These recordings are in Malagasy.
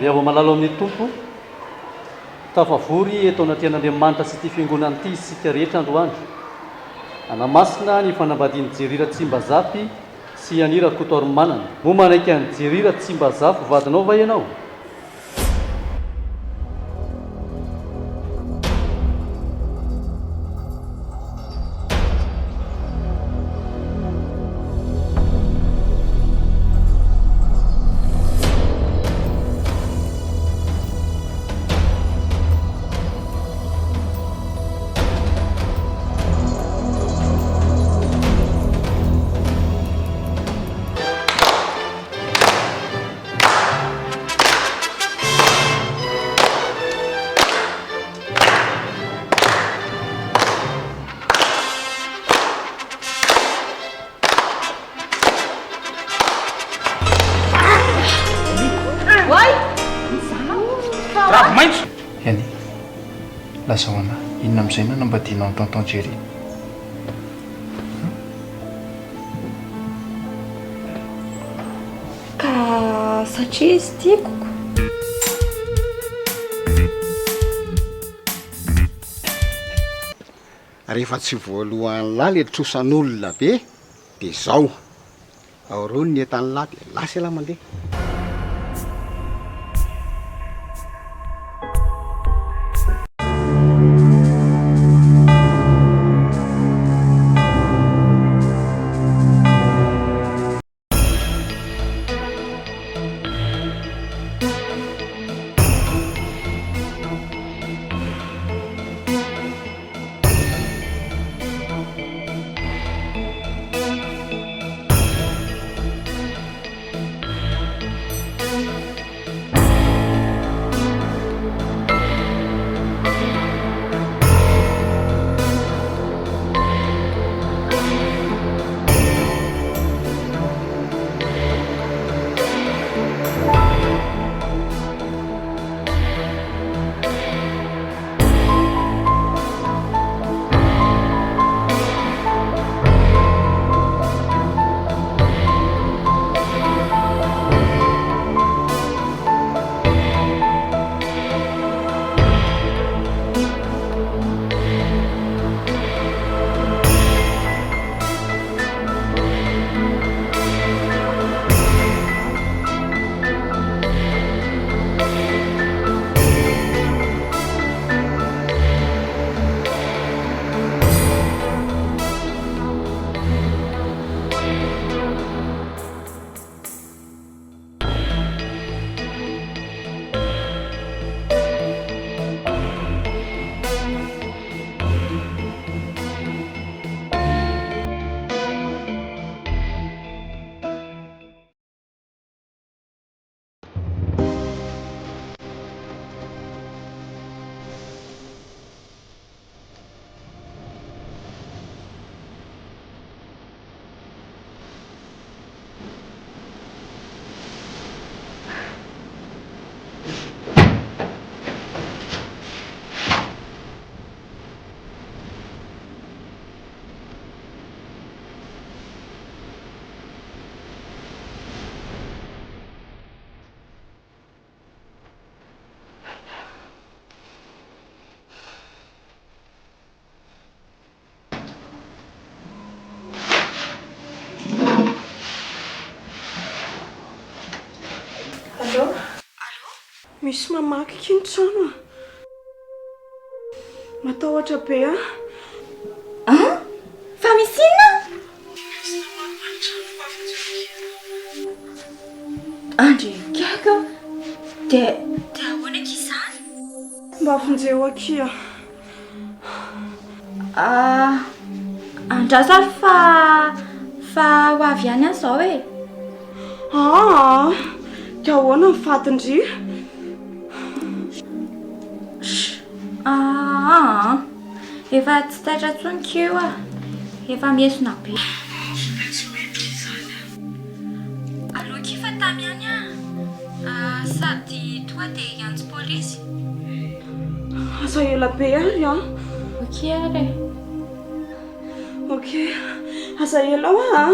dia vao malalo amin'ny tompo tafavory eto anaty an'Andriamanitra sy ity fiangonana ity isika rehetra androany. Anamasina ny fanambadian'ny Jerira Tsimbazafy sy Anira Kotormanana. Moa manaiky an'i Jerira Tsimbazafy vadinao va ianao? Yani, lasa hoana inona amin'izay na nambadianao ny tonton Jerry? Ka satria izy tiako. Rehefa tsy voalohan'ny lahy le trosan'olona be dia izao aorony ny entan'ny lahy dia lasa lahy mandeha. Misy mamaky kiny trano. Matahotra be a? Fa misy inona? Andrikako. Dia ahoana k'izany? Mba afonjeo akia. Andrasary fa ho avy ihany aho zao e. Dia ahoana ny fadindry? Efa tsy taitra intsony keo a. Efa miesona be. Allo kifa tamy ihany a. Sady toa dia hiantso polisy. Asa ela be ary a. Ok ary. Ok. Asa ela a.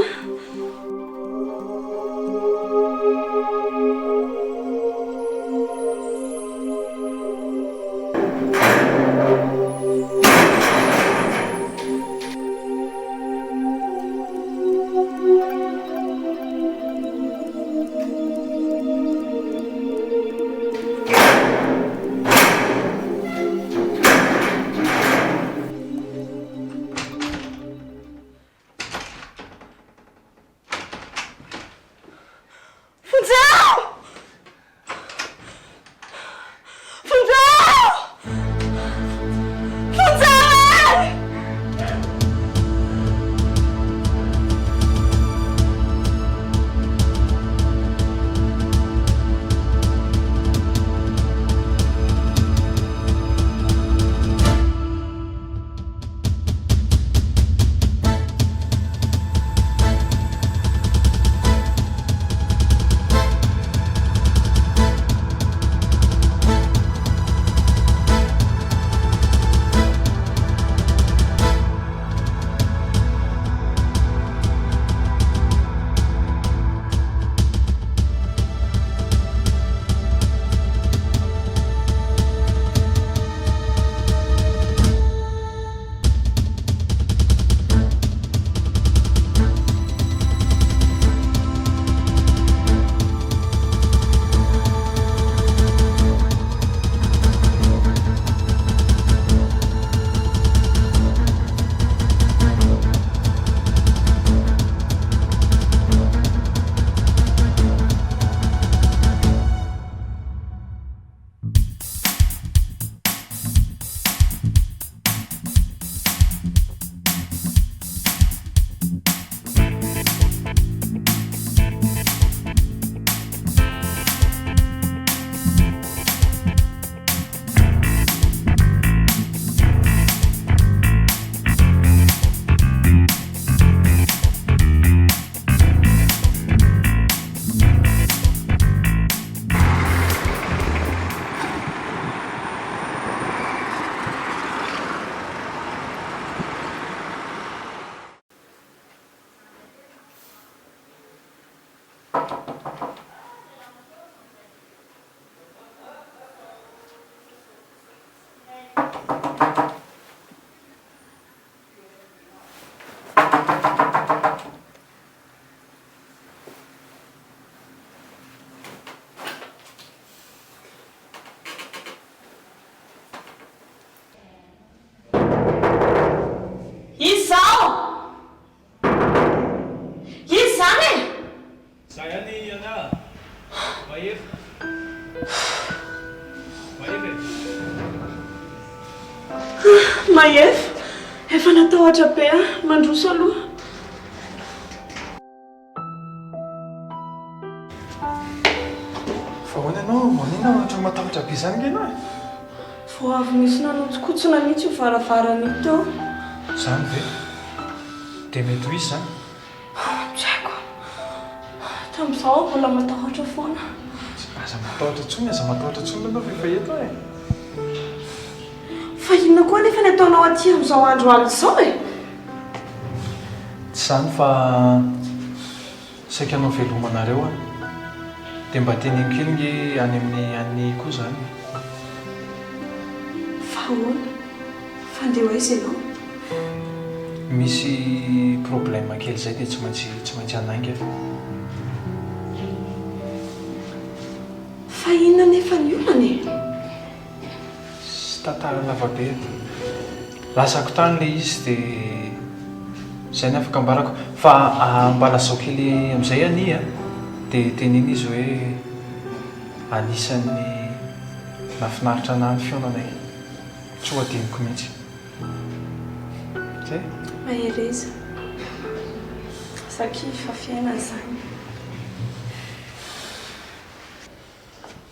Mahefa efa natahotra be mandroso aloha. Fa hoana ianao manina ohatra matahotra be izany ianao e? Vao avy misy nanotsokotsona mihitsy io varavarana io teo. Izany ve? Dia mety ho izy izany? Tsy haiko. Tamin'izao mbola matahotra foana. Aza matahotra intsony ianao fa efa eto e. Fa inona koa nefa ny ataonao aty amin'izao andro alina izao e? Tsy izany fa saika anao velomanareo a. Dia mba teneniko kely nge any amin'ny any koa izany. Fa ahoana? Fa andeha ho aiza ianao? Misy problème kely izay dia tsy maintsy hanainga. Fa inona nefa ny olana e? Sy tantara lava be. Lasako tany ilay izy dia izay ny afaka ambarako. Fa ambalazao kely amin'izay any a. Dia teneny izy hoe anisan'ny nafinaritra anahy ny fionanay. Tsy ho adiniko mihitsy. Zay? Mahereza. Sakifa fiaina izany.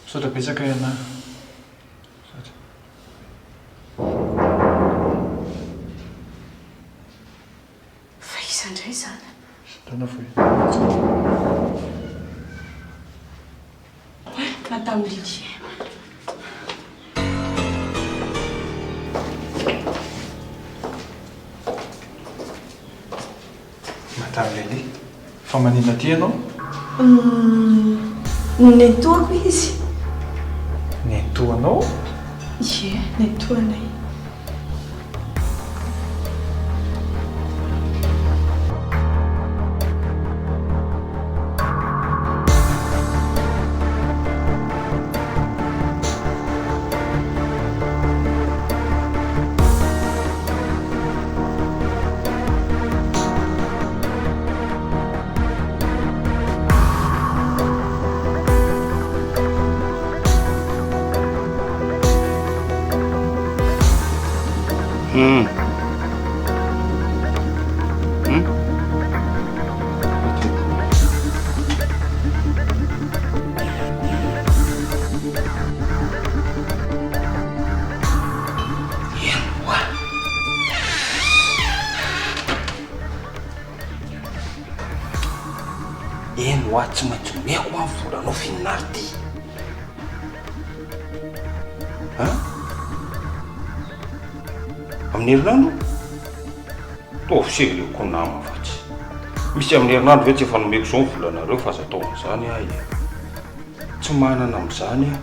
Misaotra betsaka ianà. Fa iza indray izany? Tana foy. Madame Lily. Madame Lily, fa manina aty ianao? Nentoako izy. Nentoanao? Ie, nentoanay. Eno aho tsy maintsy meko amin'ny volanao fininary ty. Amin'ny herinandro? Tao segleko nama fa tsy. Misy amin'ny herinandro ve tsy efa nomeko izao ny volanareo fa aza tao amin'izany aho e. Tsy manana amin'izany aho.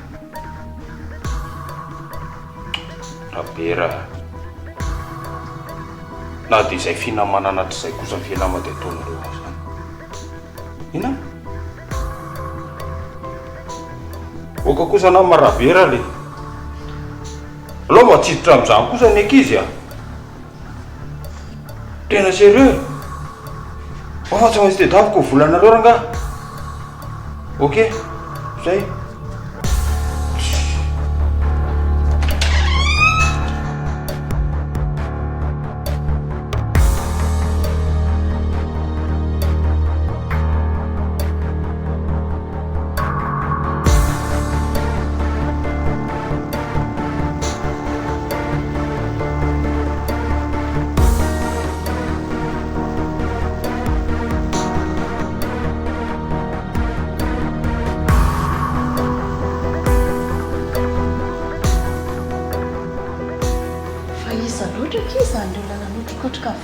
Rabera. Na dia izay finamana anatr'izay kosa fialama dia ataonareo aho izany. Ina? Oka kosa na marabera le. Aloha matsiditra amin'izany kosa ny ankizy a. Tena sérieux. Fa tsy maintsy tedaviko volanareo rangahy. Ok, zay.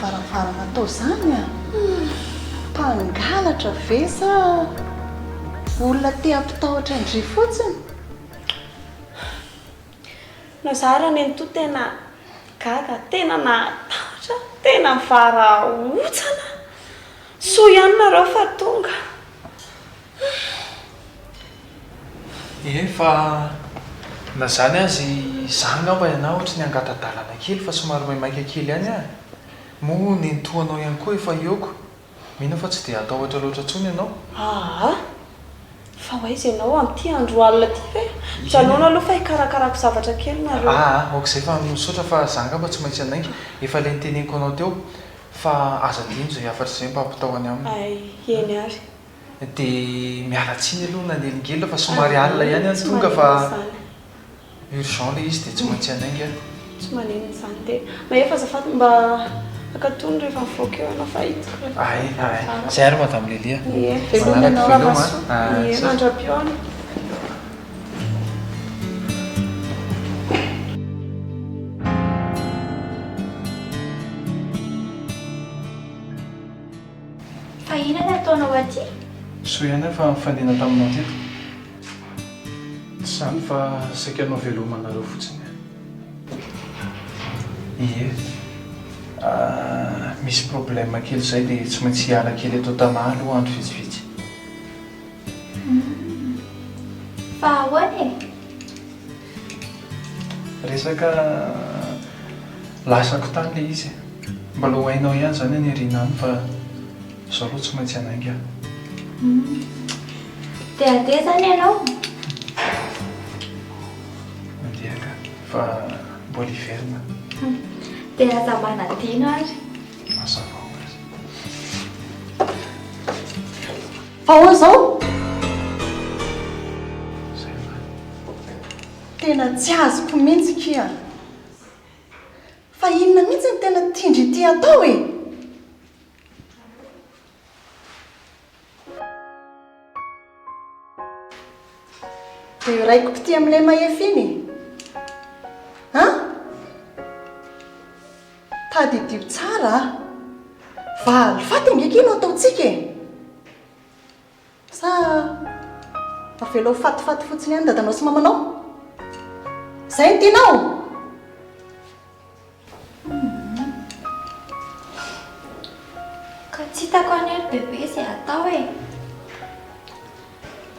Varavarana atao izany a. Mpangalatra ve sa olona te hampitahotra indry fotsiny? Nazara nentoa tena gaga, tena natahotra, tena mivara otsana. So ihany nareo fa tonga. Fa na zany azy zany ngamba ianao ohatry ny angatadalana kely fa somary maimaika kely ihany a. Mo nentoanao ihany koa efa eoko. Mino fa tsy dia atahotra loatra intsony ianao. Fa fa hoaizy ianao amin'ity andro alina ty ve janona aloha fa hikarakarako zavatra kely nareo okizay fa misaotra fa zanga mba tsy maintsy anainga efa le nyteneniko anao teo fa aza dino zay afatra izay mba ampitaoany aminy ay eny ary dia mialatsiny aloha nanelingely fa somary alina ihany any tonga fa urgent le izy dia tsy maintsy anainga tsy maneno izany dia maefa azafady mba akatony rehefa mivoaka eo anao fa hitako zay ary madame Lelia mandra-pioana fa inona ataonao aty so ihany fa mifandina taminao teto tsy zany fa saika anao velomanareo fotsiny ie misy problème kely izay dia tsy maintsy hiala kely eto tanà aloha andro vitsivitsy fa ahoana resaka lasako tany le izy mbola ho hainao ihany zany any ariana any fa zao aloha tsy maintsy anainga dia ade zany ianao mandehaka fa mbola hiverina dia aza manadino ary mazava azy fa ho zao zay ma tena tsy azoko mihitsy kia fa inona mihitsy ny tena tindry ity atao e dia raiko pity amin'ilay mahefy iny tadidio tsara valy fatyngeky no ataontsika e sa avelao fatifaty fotsiny ihany dadanao sy mamanao zay ny tianao ka tsy hitako any bebe izay atao e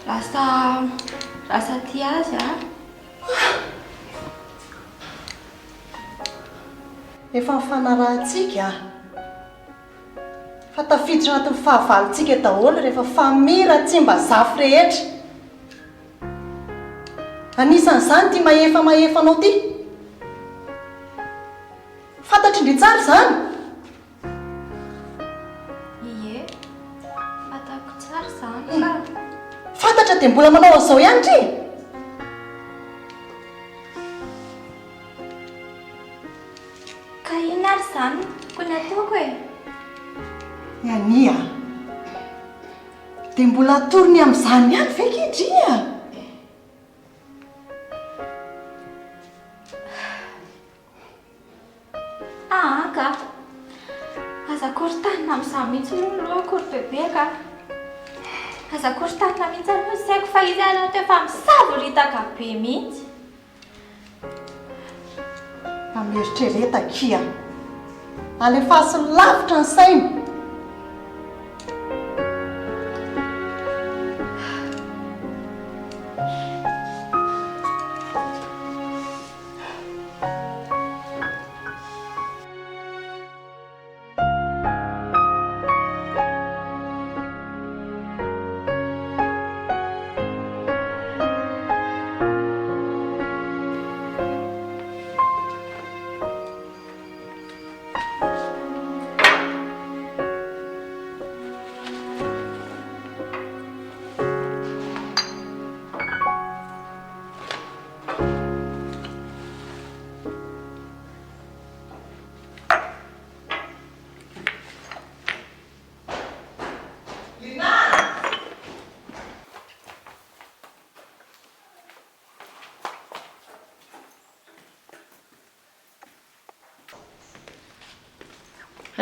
lasa ty azy efa mifanarahantsika fa tafiditra anatin'ny fahavalontsika daholo rehefa famira tsy mba zafy rehetra anisan'izany ty mahefa anao ty fantatry indry tsara zany ie fatako tsara zany ka fantatra dia mbola manao azao ihany ty ka ina ary zany kony ataoko e ania dia mbola atorony amin'izany ihany vekidria ka aza korytanina amin'izany mihitsy moa loha kory bebe ka aza korytanina mihitsy any moa saiko fa izy anao teo fa misavoritaka be mihitsy amieritreretra kia alefaso lavitra ny saina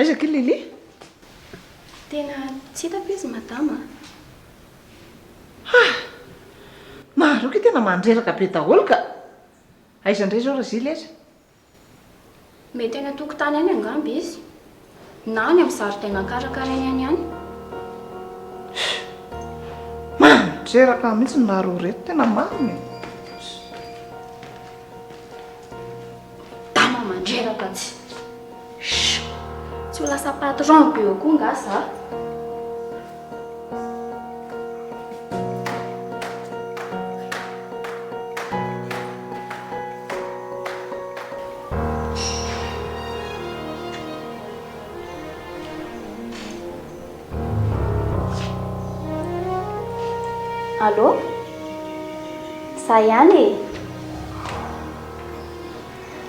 aiza ky Lily tena tsy hitako izy madama maro ky tena mandreraka be daholo ka aiza indray zao raha zily aiza mety eny an-tokotany any angamby izy na any amin'ny zaridaina karakarainy any any mandreraka mihitsy ny maro reto tena mariny dama mandreraka tsy tsy ho lasa patron be eo koa nga za Allô? Za ihany e.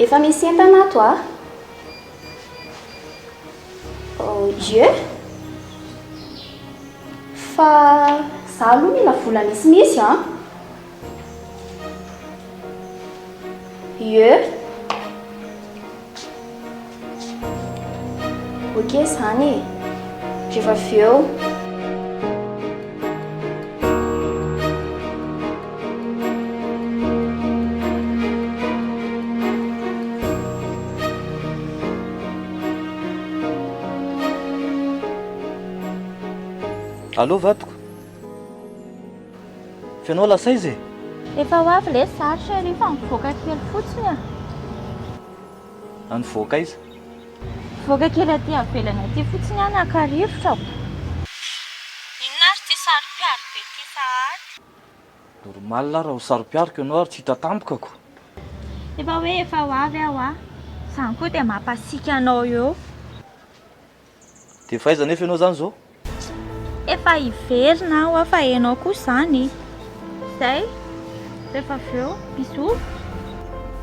Efa misy entana ato a? Ie? Fa za aloha mila vola misimisy a? Ie? Ok zany e. Rehefa avy eo. Allô vatiko, fianao lasa izy e? Efa ho avy le sarotra rehefa mivoaka kely fotsiny a. Anivoaka izy? Voaka kely aty avelany aty fotsiny any akarivotra. Inona ary ty sarom-piaro be ty sahady? Normal raha ho sarom-piariko ianao ary tsy hita tampokako. Efa hoe efa ho avy aho a. Zany koa dia mampasiaka anao eo. Dia faiza nefa ianao zany zao? Efa hiverina aho fa hainao koa zany. Zay, rehefa avy eo, bisous.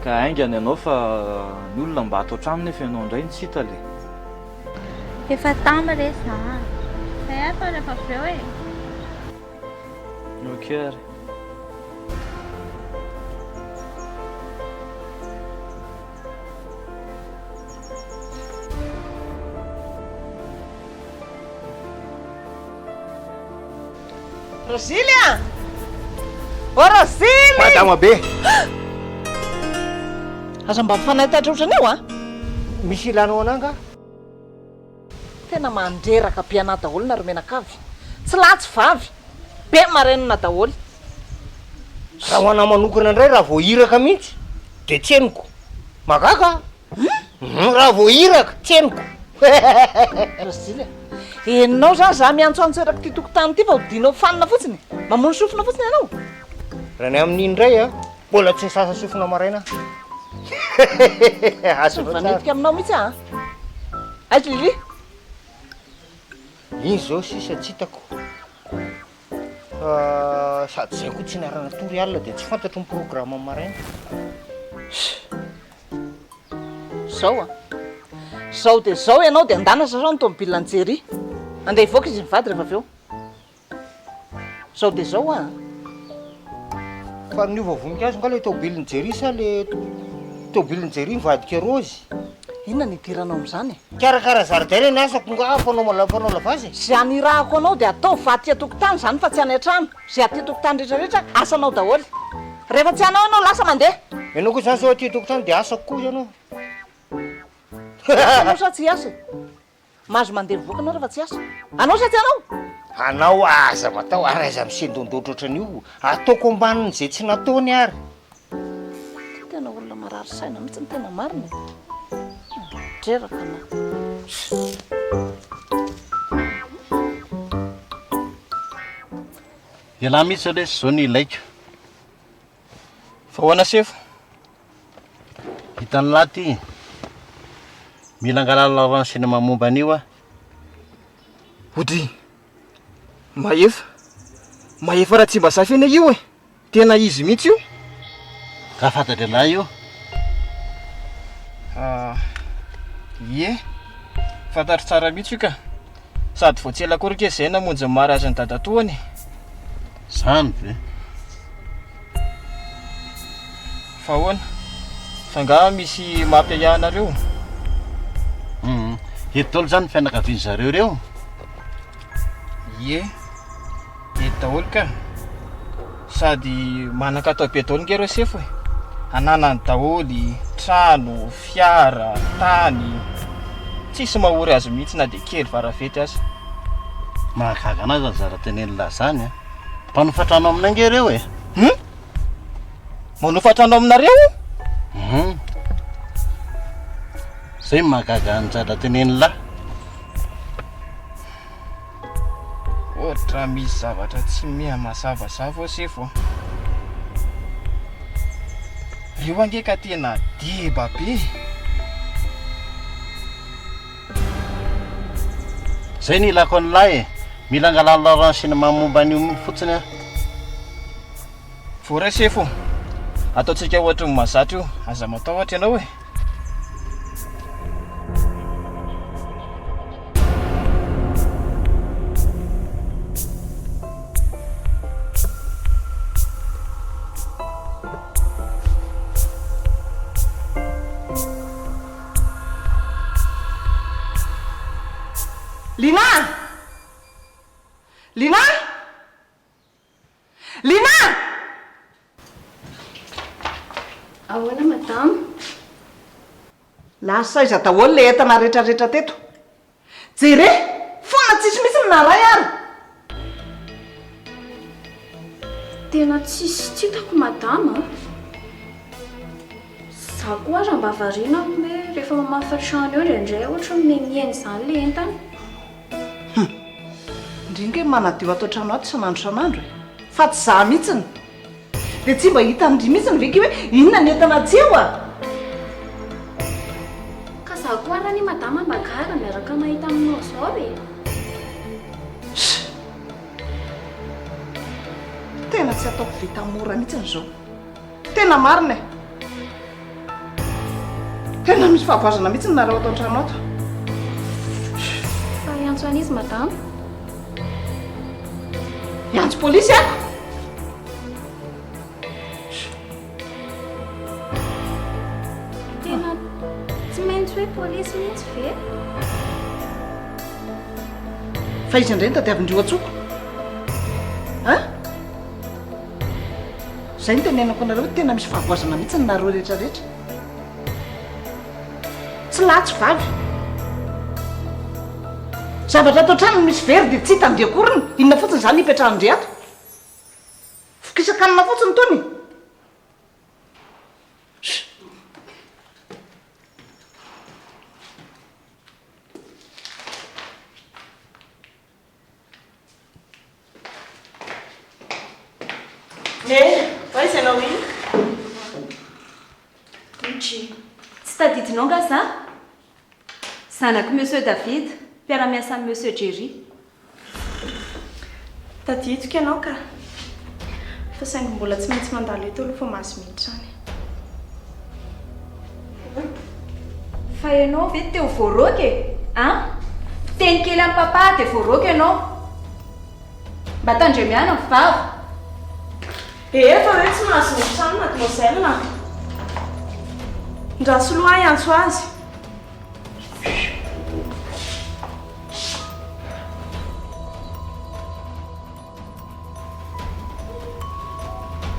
Ka haingany ianao fa ny olona mba ato an-trano nefa ianao indray ny tsy hita le. Efa tamy re za. Zay aho fa rehefa avy eo e. Ok ary. Rosily a! O Rosily! Madama be! Aza mba mifanatatra ohatrany eo a? Misy ilanao ananga? Tena mandreraka mpiana daholo na romenakavy. Tsy latsy vavy. Be marenina daholo. Raha ho anahy manokana indray raha vao hiraka mihitsy de tseniko. Magaka? Raha vao hiraka, tseniko. Rosily enao zany za miantsoantsoeraka ty tokotany ty fa hodinao fanina fotsiny. Mamono sofina fotsiny ianao. Raha ny amin'iny indray a, mbola tsy nisasa sofina maraina. Azo Vanetika aminao mihitsy a. Aiza Lili? iny zao sisa tsy hitako. Sady zay koa tsy niarana tory alina dia tsy fantatro ny programme maraina. Zao a. Zao dia zao ianao dia andanasa zao ny tômôbilina Jery. Andeha hivoaka izy mivady rehefa avy eo. Zao dia zao a. Fa niova voninkazo nga le tômôbilin'ny Jery sa le tômôbilin'ny Jery mivadika rozy. Inona ny idiranao amin'izany? Karakara zaridaina ny asako nga fanao lavazy. Zay anirahako anao dia atao vaty atokotany zany fa tsy any an-trano. Zay aty tokotany rehetrarehetra asanao daholo. Rehefa tsy anao ianao lasa mandeha. Ianao koa zany zao aty tokotany dia asako koa ianao. Anao sa tsy asa? Mahazo mandeha mivoaka anao rehefa tsy asa. Anao sa tsy anao? Anao aza matao ary aiza misendondotro ohatran'io. Ataoko ambanin' zay tsy nataony ary. Tena olona marary saina mihitsy ny tena marina. Dreraka na. Ialahy mihitsy aloha zao ny ilaiko. Fa hoana sefo? Hitany laty. Mila angalalao ransina momba an'io a. Ody. Mahefa raha tsy mba safina io e. Tena izy mihitsy io. Ka fantatry lahy io. Ie. Fantatro tsara mihitsy io ka. Sady vao tsy ela kory ke zay namonjy ny mariazyn'ny dadatoany. Zany ve. Fa hoana? Fa nga misy mampiahiahnareo. Eto daholo zany fianakaviany zareo reo. Ie. Eto daholo ka. Sady manan-katao be daholo nge reo sefo e. Ananany daholy, trano, fiara, tany. Tsisy mahory azy mihitsy na dia kely varavety azy. Mahagaga anazy anjara tenenina zany a. Mpanofatrano aminay nge reo e. Manofatrano aminareo? Zay mahagaga anjara tenenina. Ohatra misy zavatra tsy miha mazavazava ao sefo. Io ange ka tena deba be. Zay ny ilako an'lahy e. Mila angalalao ransina momba an'io fotsiny a. Voray sefo. Ataontsika ohatra ny mahazatra io, aza matahotra ianao e. Lina! Lina! Lina! Ahoana madame? Lasa iza daholo le entana rehetrarehetra teto. Jere, foana tsisy mitsy ny naray ary. Tena tsisy titako madame. Za koa raha mba variana hoe rehefa mamafa trano eo indraindray ohatra mihaino izany le entana. Indrindra hoe manadio ato trano ato isan'andro fa tsy za mihitsiny. Dia tsy mba hita ndry mihitsiny veke hoe inona ny entana tsy eo a. Ka za koa raha ny madame mba gara miaraka mahita aminao izao e. Tena tsy ataoko vita mora mihitsiny izao. Tena marina e. Tena misy fahavazana mihitsy nareo ato an-trano ato. Fa iantso an'izy madame? Iantso polisy ako. Tena tsy maintsy hoe polisy mihitsy ve? Fa izy indray ny tadiavin-dreo atsoko. Izay ny tenenako anareo tena misy fahavazana mihitsy nareo rehetrarehetra. Tsy lahy tsy vavy. Zavatra ato trano misy very dia tsy hita ndry akoriny. Inona fotsiny izany hipetrahan-dry ato. Fokisan-kanina fotsiny tony. Aiza ianao iny? Tsy tadidinao nga za? Zanako Monsieur David, mpiara-miasa amin'ny Monsieur Jerry. Tadidiko ianao ka. Fa saingy mbola tsy maintsy mandalo eto aloha fa mahazo miditra any. Fa ianao ve teo voaroka e? Teny kely amin'ny papa dia voaroka ianao. Mba tandremiana ny vava. Efa hoe tsy mahazo miditra any mademoiselle. Ndra soloa iantso azy.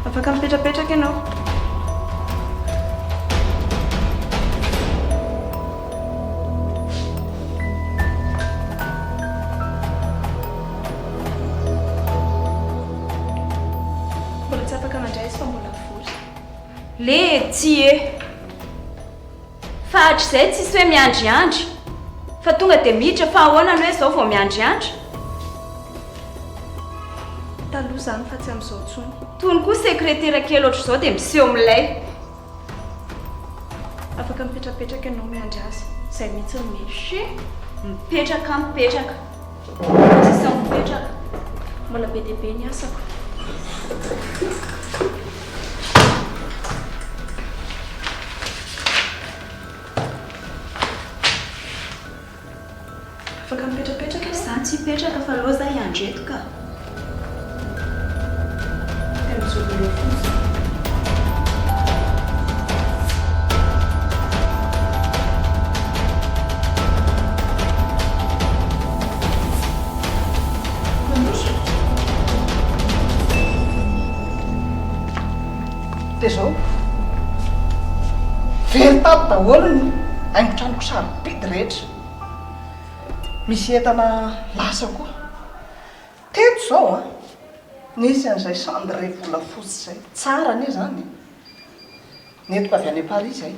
Afaka mipetrapetraka ianao. Mbola tsy afaka mandray izy fa mbola vory. Le tsy e. Fa hatr'izay tsisy hoe miandriandry. Fa tonga dia miditra fa ahoana ny hoe izao vao miandriandry. Taloha izany fa tsy amin'izao intsony. Tony koa sekretera kely ohatr'izao dia miseho amin'ilay. Afaka mipetrapetraka ianao miandry azy. Izay mihitsy ny mety. Mipetraka. Sisa mipetraka. Mbola be dia be ny asako. Afaka mipetrapetraka Za tsy hipetraka fa loza iandreto ka. tena mizoboleo fotsiny. Dia izao very tady daholo ny haingo-tranoko sarobidy rehetra. Misy entana lasa koa. Teto izao nisy an'izay cendré volafotsy izay. Tsara anie izany. Netiko avy any Paris izay.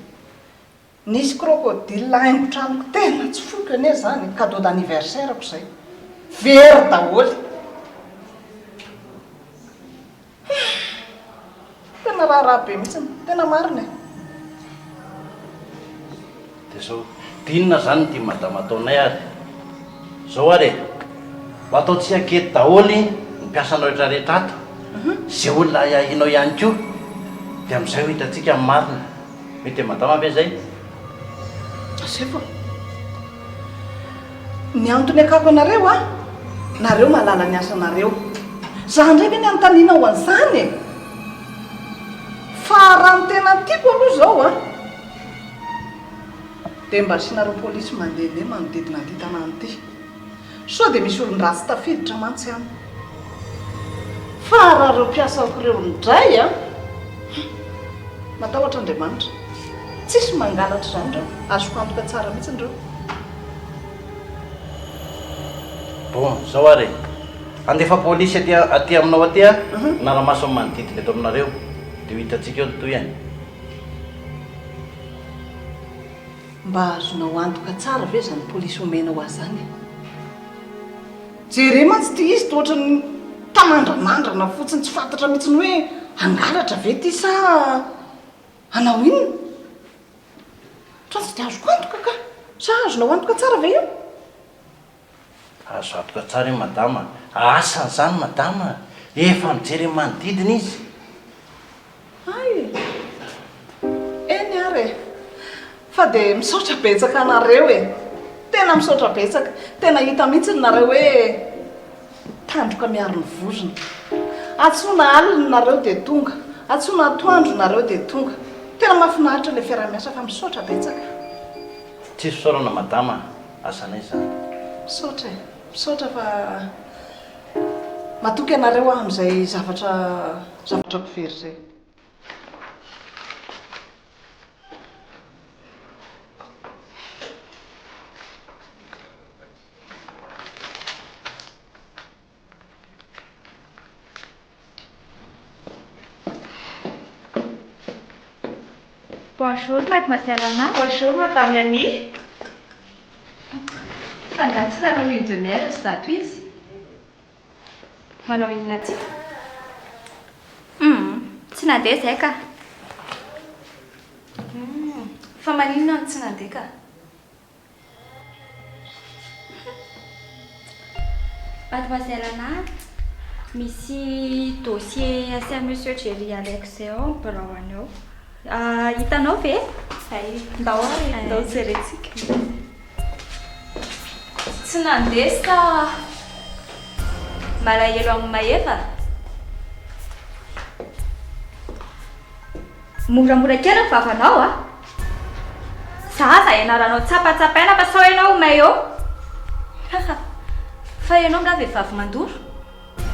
Nisy crocodile haingo-tranoko tena tsy foko anie izany. Cadeau d'anniversaire-ko izay. Very daholo. Tena raharaha be mihitsy, tena marina. Dia izao dinona izany ty madama ataonay ary. Izao ary mba atao tsy ankety daholo ny mpiasanao rehetrarehetra ato. zay olona inao ihany koa dia amin'izay ho hitantsika amin'ny marina mety madama ve zay zay fo ny antony akako anareo a nareo malala ny asanareo za ndraiky ny anontaniana ho an'izany fa raha ny tena tiako aloha zao a dia mba asianareo polisy mandehandeha manodidina an'ity tanàna ity sao dia misy olon-dratsy tafiditra mantsy any fa raha reo mpiasako reo ndray a matahotra Andriamanitra tsisy mangalatra izany reo azoko antoka tsara mihitsy reo bon zao ary andefa polisy aty aminao aty a naramaso amin'ny manodidina eto aminareo dia ho hitantsika eo ny toy any mba azonao antoka tsara ve zany polisy omena ho azy zany jere mantsy ty izy tohatra ny tamandranandrana fotsiny tsy fantatra mihitsy ny hoe angalatra ve ty sa anao inona tratsy dia azoko antoka ka sa azonao antoka tsara ve io azo antoka tsara io madama asany zany madama efa mijery manodidina izy ay eny ary fa dia misaotra betsaka anareo tena misaotra betsaka tena hita mihitsy nareo hoe tandroka miaro ny vozona atsona alina nareo dia tonga atsona atoandro nareo dia tonga tena mahafinaritra ilay fiarah-miasa fa misaotra betsaka tsisy fisaorana madama asanay zany misaotra fa matoky anareo amin'izay zavatra kovery zay Bonjour, mademoiselle Anna. Bonjour, madame Annie. Fangatsy na lune de miel zato izy. Manao inona ty? Tsy nandeha izay ka. Fa maninona no tsy nandeha ka? Mademoiselle Anna, misy dossier assez à monsieur Jerry Alexéon mbilao anao. Hitanao ve? Ndao ary ndao jerentsika. Tsy nandeha sa malahelo amin'ny maheva? Moramora kely ny vavanao a? Zaza ianaranao tsapatsapaina fa sao ianao may eo? Fa ianao nga vehivavy mandoro?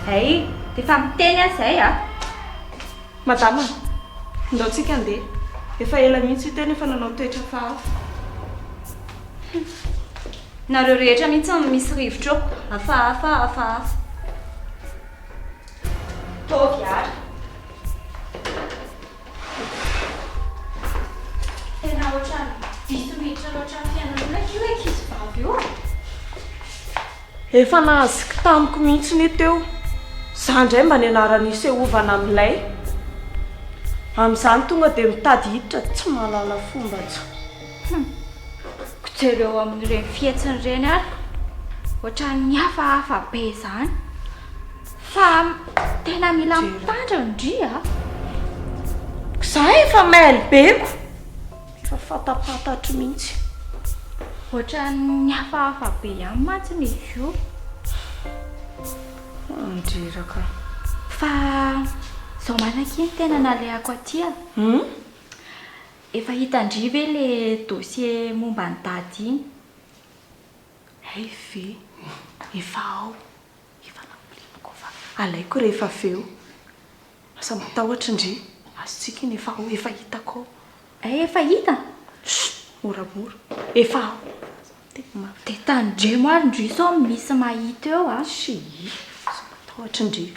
Hay, dia efa miteny azy zay a? Madama, ndao tsika andeha. Efa ela mihitsy teny efa nanao toetra fahafa. Nareo rehetra mihitsy misy rivotra eo. Hafahafa. Tovy ary. Tena ohatrany diso-miditra loatra ny fianarana io ankizy vavy io. Efa nahazoko tamiko mihitsy ny teo. Za indray mba nianarana isehovana amin'ilay. Amin'izany tonga dia mitady hiditra tsy mahalala fomba tso. Kojereo amin'ireny fihetsiny ireny ary ohatrany hafahafa be izany. Fa tena mila mitandra ndria. Za efa maily beko. Efa fatapatatro mihitsy. Ohatrany hafahafa be ihany mantsy ny io. Andriraka. Fa zao manakiny tena nalehako aty a. Efa hitandry ve le dossier momba ny dady iny? Hay ve, efa ao. Efa nampilimako fa alaiko rehefa feo. Asa matahotra indri. Azontsika iny efa ao, efa hitako. Efa hita? Moramora. Efa ao. Dia tandremo ary ndry sao misy mahita eo a. Si, asa matahotra indri.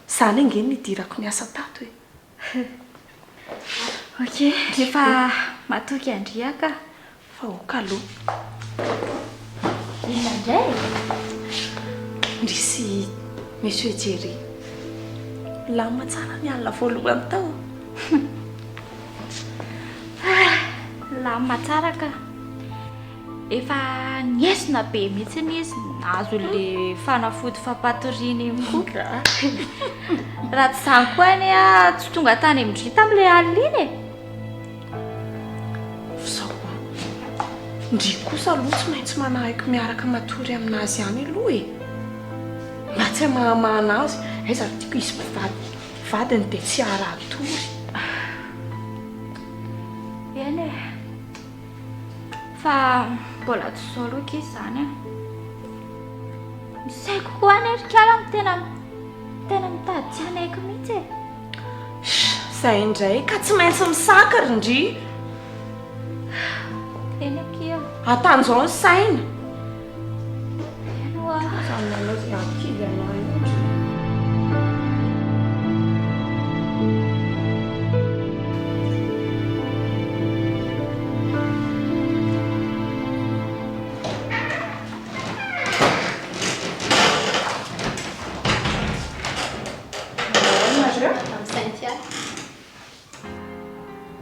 Zany angeny nidirako niasa tato e. Ok, efa matoky andriaka. Fa oka aloha. Indray? Ndrisy monsieur Jerry. Lama tsara ny alina voalohany tao. Lama tsara ka. efa niesina be mihitsy izy nahazo le fanafody fampatoriana iny koa. Raha tsy izany koa any a tsy tonga tany amindry tamin'ilay alina iny e. Zao ndry kosa aloha tsy maintsy manahiko miaraka matory aminazy ihany aloha e. Mba tsy hamahamaha azy aiza tiako izy vadiny dia tsy ara-tory. Eny e, fa mbola tsy zao loka izy izany e. Saiko koa any erikala tena mitady tsy anaiky mihitsy e. Izay indray ka tsy maintsy misakary ndry. Eny akeo Atanjao ny saina. eny oa. Zanonao izay ankivy anao io.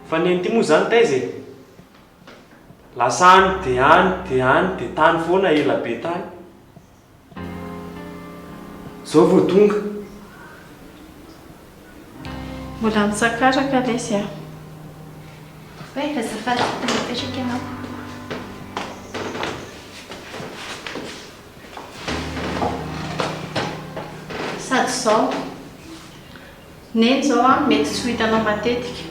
Fa ny ty moa zany taiza e. Lasa any dia tany foana ela be tany. Zao vao tonga. Mbola mitsakaraka lesy a. Hoe azafady mipetraka ianao. Sady zao neny zao a mety tsy ho hitanao matetika.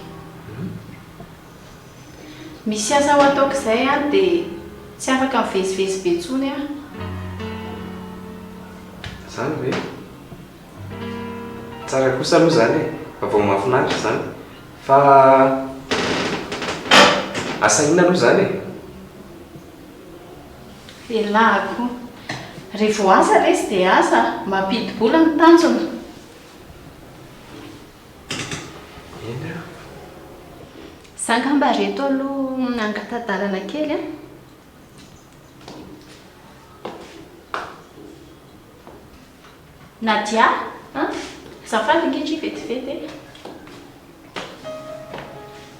Misy asa ho ataoko izay a dia tsy afaka mivezivezy be intsony a. Zany ve? Tsara kosa aloha zany e. Vao mahafinaritra zany. Fa asa inona aloha zany e? Velahako. Rehefa asa resy dia asa, mampidi-bola ny tanjona. Eny a. Zangamba reto aloha nangatadalana kely a. Nadia, zafady ankehitriny vetivety e.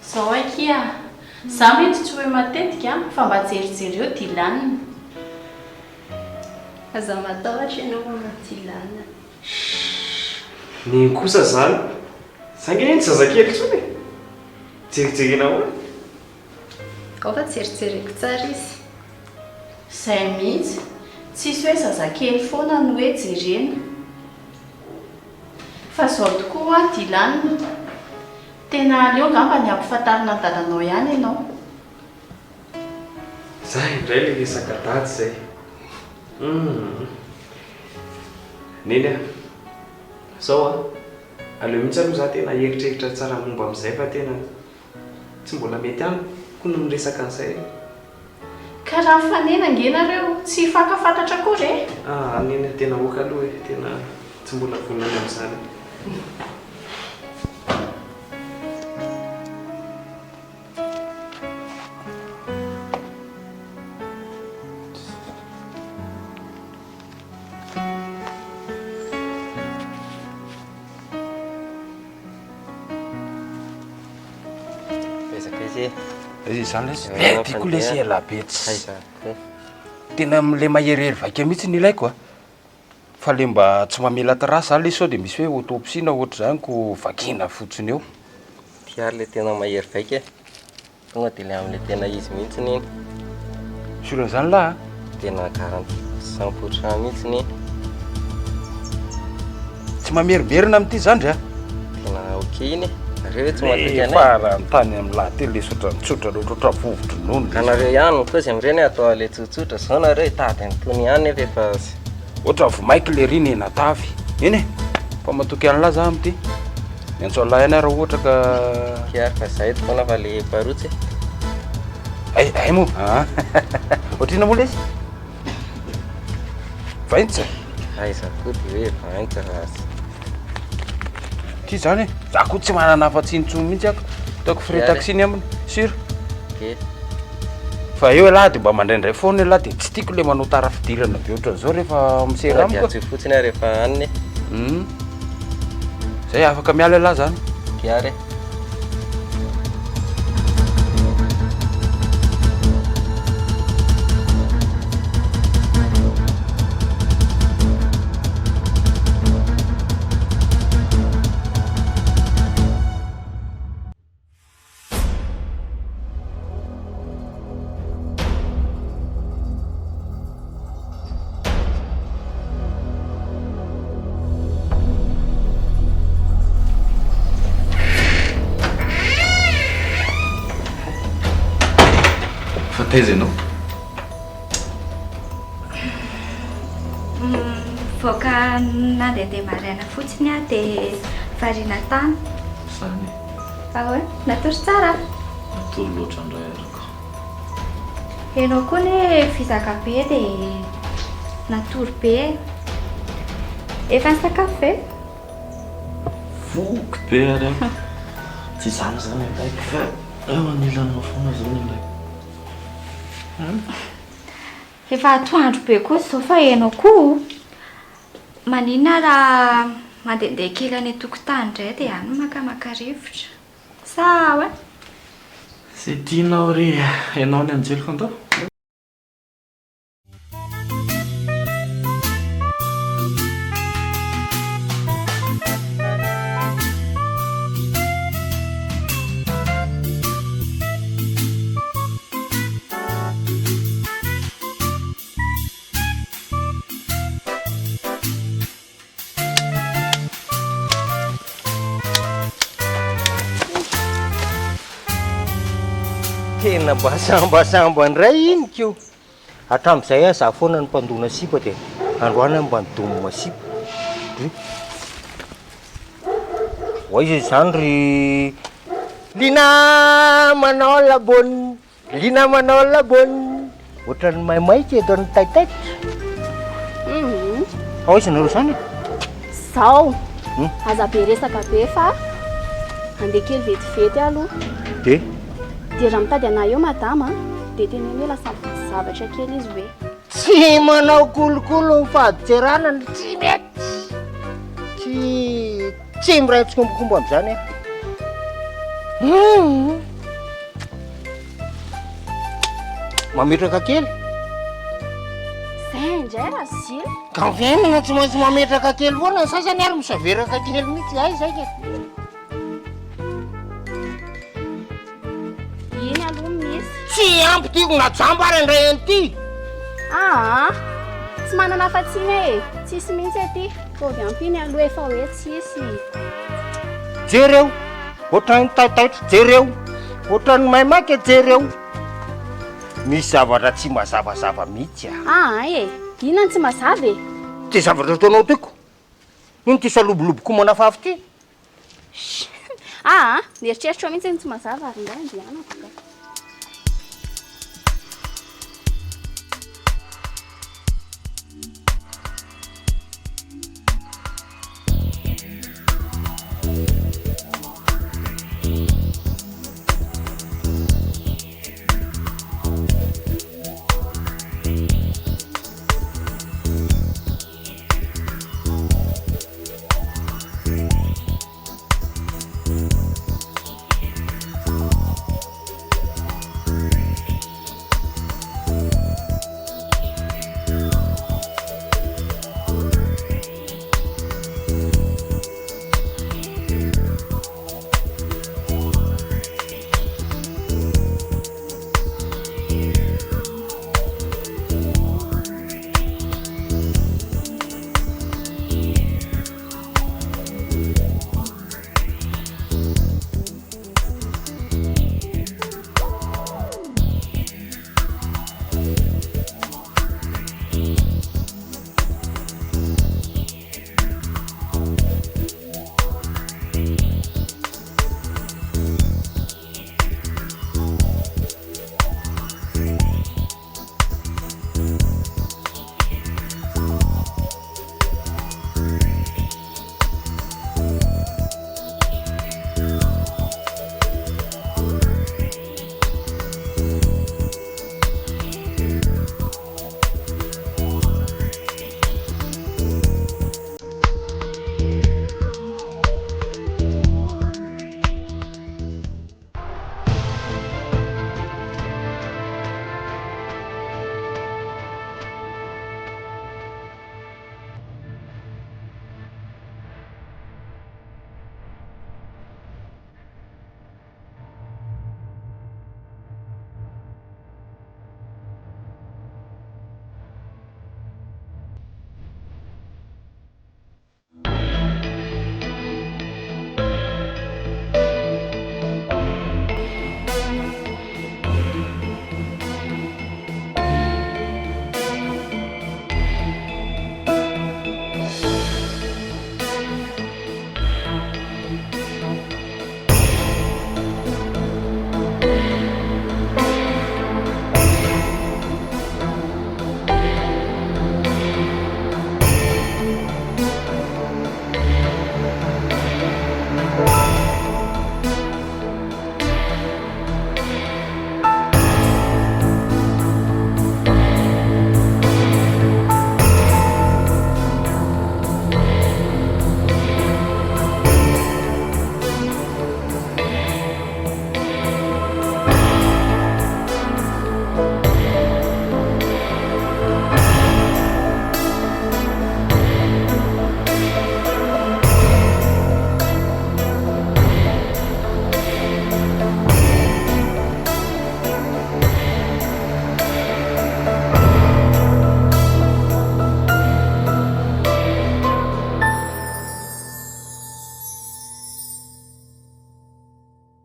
Zao aky a, za mety tsy hoe matetika fa mba jerijery eo dilanina. Aza matahotra ianao mamatilana. Neny kosa zany. Sangeny tsy zazakely tsony e. Jerijerenao e. Ao fa jerijereko tsara izy. Izay mihitsy, tsisy hoe zazakely foana no hoe jerena. Fa zao tokoa dilanina. Tena aleo ngamba ny ampifantarina dadanao ihany ianao. Zay indray le resaka daty zay. Neny a. Zao a. Aleo mihitsy aloha za tena eritreritra tsara momba amin'izay fa tena tsy mbola mety any koa no miresaka an'izay. Ka raha mifanena ngenareo tsy fankafantatra akory e. Neny tena oka aloha e. Tena tsy mbola vonana amin'izany. Izy zany lesy tiako lesy ela be tsy tena le maherihery vaika mihitsy ny ilaiko a. Fa le mba tsy mamela trasy zany le sao dia misy hoe autopsie na ohatry zany ko vakina fotsiny eo. Tiary le tena mahery vaika tonga dia le amin'le tena izy mihitsy iny. Solona zany lahy tena 100% mihitsy iny. Tsy mamerimerina amin'ity zany dra tena ok iny. Reo tsy matetiky anay. Fara tany amin'ny lahately le tsotra loatra vovotry nono. Kanareo ihany kosa amin'ireny atao le tsotsotra zao nareo hitady an'itony ihany efa efa ohatra vomaiky le riny natavy. Eny e, fa matoky an'lahy za amin'ity. Miantso an'lahy ihany raha ohatra ka tiary fa zay eto foana fa le barotsy. Ay moa. Ohatrina moa lesy? Vaintsa? Aiza koa dia hoe vaintsa raha ty zany e, za koa tsy manana afa-tsintsony mihitsy ako. Ataoko frais taxi ny aminy, sure. Fa eo lahy dia mba mandraindray foana lahy dia tsy tiako le manao tara fidirana be ohatran'izao rehefa misera amiko. Tsy fotsiny rehefa aniny. Zay afaka miala lahy zany. Tiary. taiza ianao? Voaka nandehandeha maraina fotsiny a dia variana tany. Zany Fa hoe natory tsara. natory loatra andray araka. Ianao koa ne fizaka be dia natory be. Efa nisakafo ve? Voky be ary tsy izany zany ilaiko fa eo anilanao foana zany ilaiko. Efa atoandro be koa izao fa ianao koa maninona raha mandehandeha kely any an-tokotany indray dia any makamaka rivotra. Sa hoe? Sy tianao re ianao ny anjeliko andao? Tena mba sambasamba indray iny kio. Hatramin'izay za foana ny mpandona sipa dia androany mba nidomo masipa. Hoy izany ry lina manao labony, lina manao labony, ohatran'ny maimaika eto ny taitaitra. Ao izy nareo zany? Zao aza be resaka be fa andeha kely vetivety aloha. Dia raha mitady anahy eo madama dia tena hoe lasa zavatra kely izy hoe tsy manao kolokolo ny fahaditseranany tsy mety. Tsy miray tsikombokombo amin'izany mametraka kely. zay indray raha zila. Ka venana tsy maintsy mametraka kely foana ny sasany ary misaveraka kely mihitsy ay zay ke. Iny aloha misy. Tsy ampy tiako na jamba ary indray an'ity. Tsy manana afa-tsiny e. Tsisy mihitsy aty. Tovy ampiny aloha efa hoe tsisy. Jereo ohatran'ny taitaitra, jereo ohatran'ny maimaika, jereo misy zavatra tsy mazavazava mihitsy E inona tsy mazava e? Ty zavatra ataonao tyko iny ty saloboloboka manafafy ty. Nieritreritra mihitsy ny tsy mazava ary indray andianako ka.